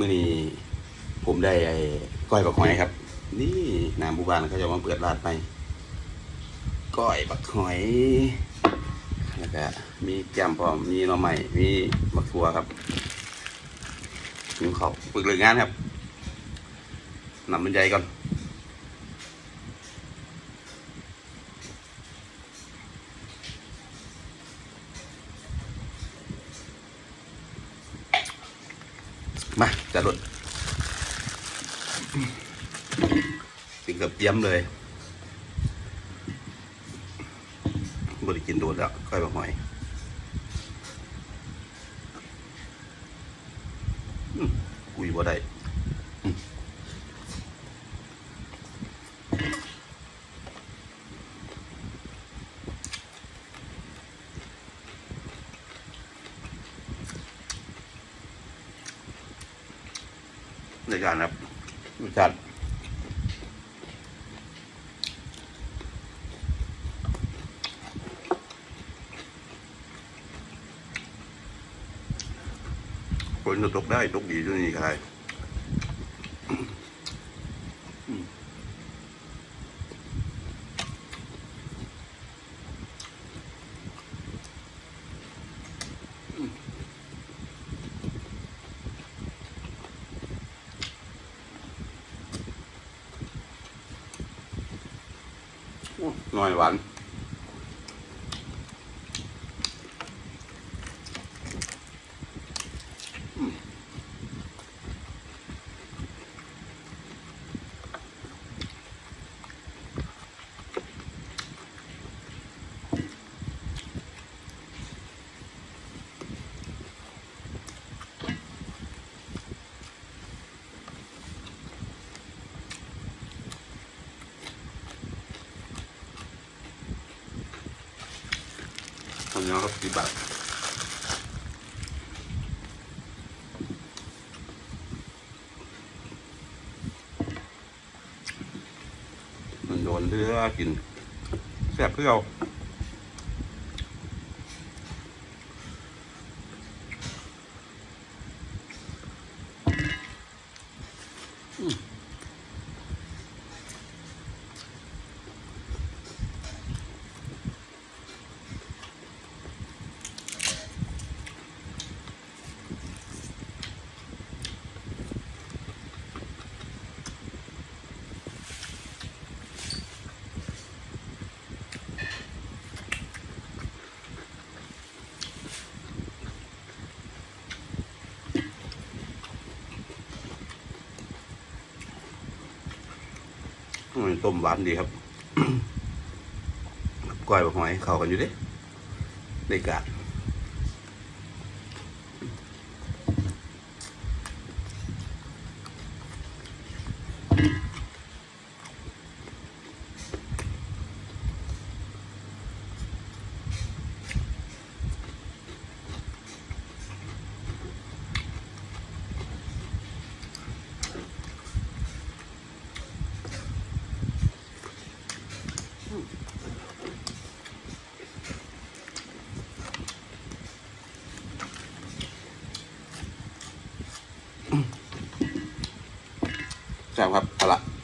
มื่อนี้ผมได้ก้อยบักหอยครับนี่นามบุบานเขาจะมาเปิดร้านไปก้อยบักหอยแล้วก็มีแกมพร้อมมีหน่อไม้มีบักทั่วครับถึงเขาฝึกเรื่องงานครับนำมันใจก่อนมาจัดรถถึงกับเยี่ยมเลยบริกินโดนแล้วก้อยบักหอยกุยบ่ได้ในการครับจัดคนจะตกได้ตกดีด้วยนี่ก็ได้หน่อยหวานทำยังครับ10 บาทมันโดนเลือกินแซ่บเพื่อเอาต้มหวานดีครับ ก้อยบักหอยเข้ากันอยู่ดิในกาดแซ่บครับเอาละ